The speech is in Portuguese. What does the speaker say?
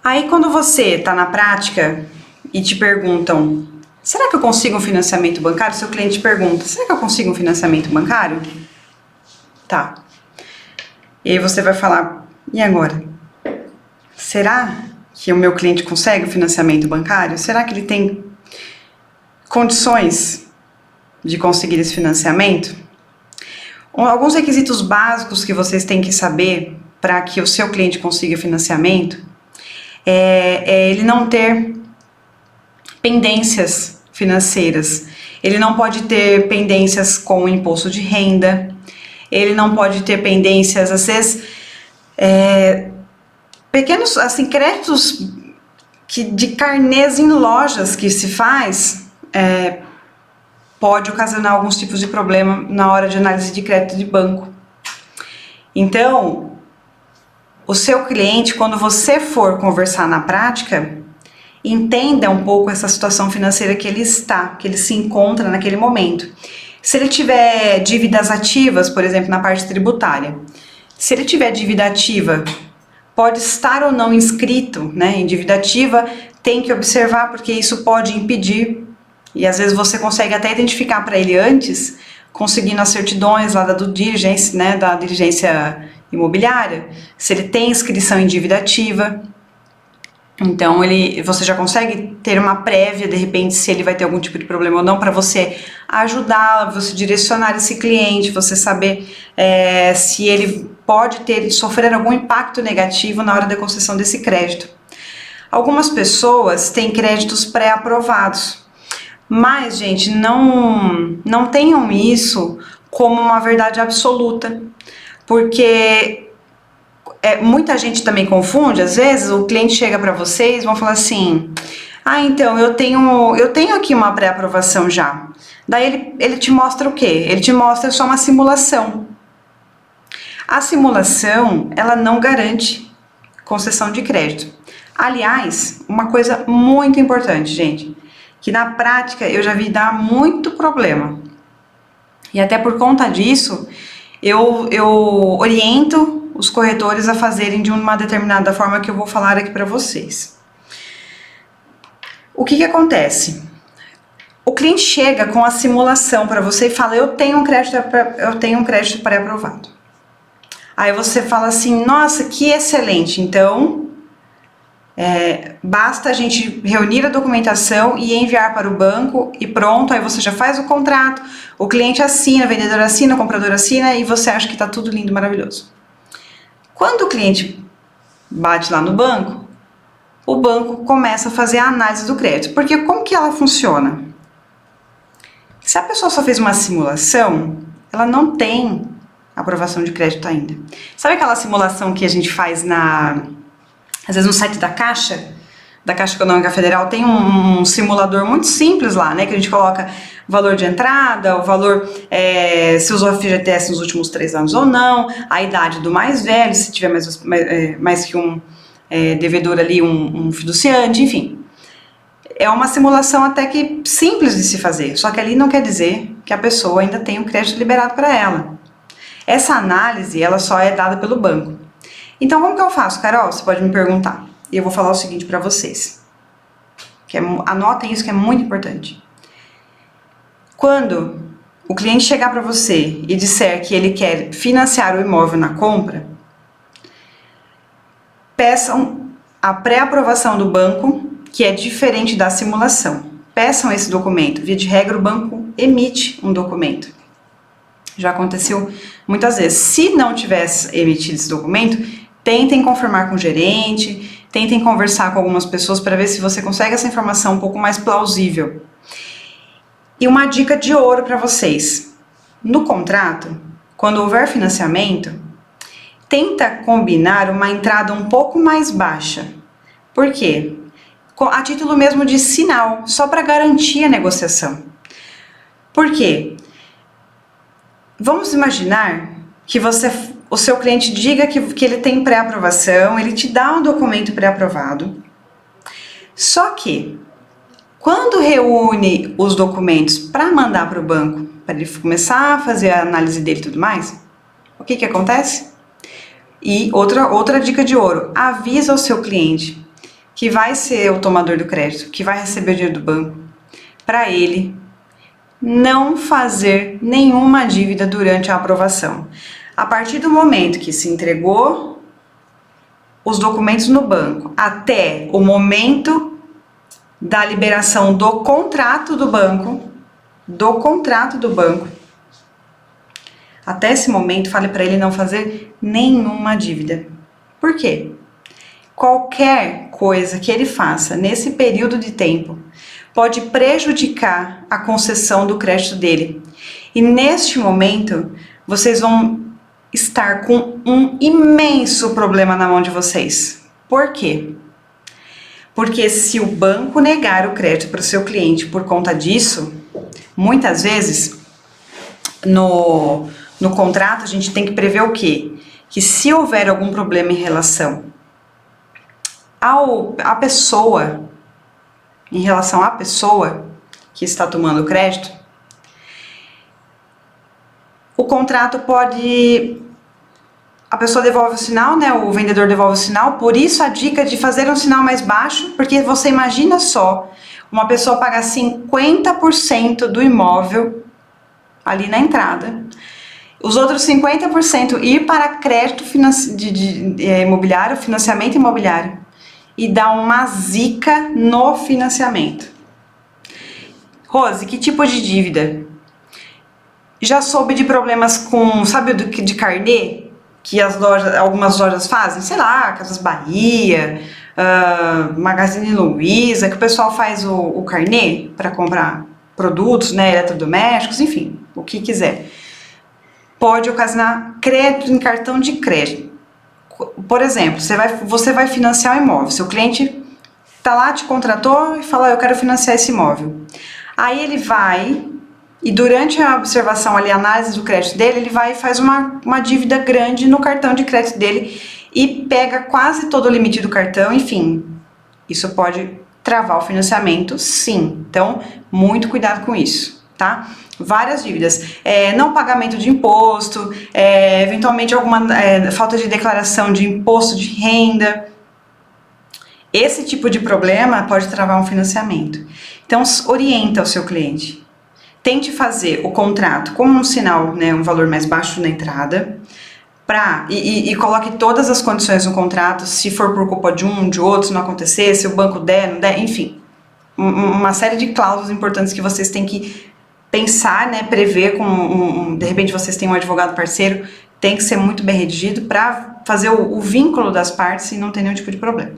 Aí quando você está na prática e te perguntam, será que eu consigo um financiamento bancário? Seu cliente pergunta, será que eu consigo um financiamento bancário? Tá. E aí você vai falar, e agora? Será que o meu cliente consegue um financiamento bancário? Será que ele tem condições de conseguir esse financiamento? Alguns requisitos básicos que vocês têm que saber para que o seu cliente consiga financiamento é ele não ter pendências financeiras. Ele não pode ter pendências com o imposto de renda, ele não pode ter pendências, às vezes, pequenos assim, créditos de carnês em lojas que se faz, pode ocasionar alguns tipos de problema na hora de análise de crédito de banco. Então, o seu cliente, quando você for conversar na prática, entenda um pouco essa situação financeira que ele se encontra naquele momento. Se ele tiver dívidas ativas, por exemplo, na parte tributária, se ele tiver dívida ativa, pode estar ou não inscrito, né, em dívida ativa, tem que observar porque isso pode impedir, e às vezes você consegue até identificar para ele antes, conseguindo as certidões lá da due diligence, né, da diligência imobiliária, se ele tem inscrição em dívida ativa. Então você já consegue ter uma prévia, de repente, se ele vai ter algum tipo de problema ou não, para você ajudá-lo, você direcionar esse cliente, você saber se ele pode sofrer algum impacto negativo na hora da concessão desse crédito. Algumas pessoas têm créditos pré-aprovados, mas, gente, não tenham isso como uma verdade absoluta, porque muita gente também confunde. Às vezes o cliente chega para vocês e vão falar assim, então eu tenho aqui uma pré-aprovação já. Daí ele te mostra o quê? Ele te mostra só uma simulação. A simulação, ela não garante concessão de crédito. Aliás, uma coisa muito importante, gente, que na prática eu já vi dar muito problema. E até por conta disso, eu oriento os corretores a fazerem de uma determinada forma que eu vou falar aqui para vocês. O que acontece? O cliente chega com a simulação para você e fala, eu tenho um crédito pré-aprovado. Aí você fala assim, nossa, que excelente, então basta a gente reunir a documentação e enviar para o banco e pronto, aí você já faz o contrato, o cliente assina, o vendedor assina, o comprador assina e você acha que está tudo lindo, maravilhoso. Quando o cliente bate lá no banco, o banco começa a fazer a análise do crédito, porque como que ela funciona? Se a pessoa só fez uma simulação, ela não tem aprovação de crédito ainda. Sabe aquela simulação que a gente faz às vezes no site da Caixa Econômica Federal, tem um simulador muito simples lá, né, que a gente coloca o valor de entrada, o valor, se usou FGTS nos últimos 3 anos ou não, a idade do mais velho, se tiver mais que um devedor ali, um fiduciante, enfim. É uma simulação até que simples de se fazer, só que ali não quer dizer que a pessoa ainda tem um crédito liberado para ela. Essa análise, ela só é dada pelo banco. Então, como que eu faço, Carol? Você pode me perguntar. E eu vou falar o seguinte para vocês. Anotem isso que é muito importante. Quando o cliente chegar para você e disser que ele quer financiar o imóvel na compra, peçam a pré-aprovação do banco, que é diferente da simulação. Peçam esse documento. Via de regra, o banco emite um documento. Já aconteceu muitas vezes. Se não tivesse emitido esse documento, tentem confirmar com o gerente, tentem conversar com algumas pessoas para ver se você consegue essa informação um pouco mais plausível. E uma dica de ouro para vocês. No contrato, quando houver financiamento, tenta combinar uma entrada um pouco mais baixa. Por quê? A título mesmo de sinal, só para garantir a negociação. Por quê? Vamos imaginar que o seu cliente diga que ele tem pré-aprovação, ele te dá um documento pré-aprovado, só que quando reúne os documentos para mandar para o banco, para ele começar a fazer a análise dele e tudo mais, o que acontece? E outra dica de ouro, avisa o seu cliente que vai ser o tomador do crédito, que vai receber o dinheiro do banco, para ele não fazer nenhuma dívida durante a aprovação. A partir do momento que se entregou os documentos no banco até o momento da liberação do contrato do banco, até esse momento, fale para ele não fazer nenhuma dívida. Por quê? Qualquer coisa que ele faça nesse período de tempo pode prejudicar a concessão do crédito dele. E neste momento, vocês vão estar com um imenso problema na mão de vocês. Por quê? Porque se o banco negar o crédito para o seu cliente por conta disso, muitas vezes no contrato a gente tem que prever o quê? Que se houver algum problema em relação à pessoa, que está tomando o crédito, o contrato pode... A pessoa devolve o sinal, né? O vendedor devolve o sinal, por isso a dica de fazer um sinal mais baixo, porque você imagina só, uma pessoa pagar 50% do imóvel ali na entrada, os outros 50% ir para crédito imobiliário, financiamento imobiliário, e dar uma zica no financiamento. Rose, que tipo de dívida? Já soube de problemas com, sabe, de carnê? Que algumas lojas fazem, sei lá, Casas Bahia, Magazine Luiza, que o pessoal faz o carnê para comprar produtos, né, eletrodomésticos, enfim, o que quiser. Pode ocasionar crédito em cartão de crédito. Por exemplo, você vai financiar um imóvel, seu cliente tá lá, te contratou e fala, eu quero financiar esse imóvel. Aí ele vai... E durante a observação ali, a análise do crédito dele, ele vai e faz uma dívida grande no cartão de crédito dele e pega quase todo o limite do cartão, enfim. Isso pode travar o financiamento, sim. Então, muito cuidado com isso, tá? Várias dívidas. Não pagamento de imposto, eventualmente alguma falta de declaração de imposto de renda. Esse tipo de problema pode travar um financiamento. Então, orienta o seu cliente. Tente fazer o contrato com um sinal, né, um valor mais baixo na entrada, e coloque todas as condições no contrato, se for por culpa de um, de outro, se não acontecer, se o banco der, não der, enfim. Uma série de cláusulas importantes que vocês têm que pensar, né, prever, de repente vocês têm um advogado parceiro, tem que ser muito bem redigido para fazer o vínculo das partes e não ter nenhum tipo de problema.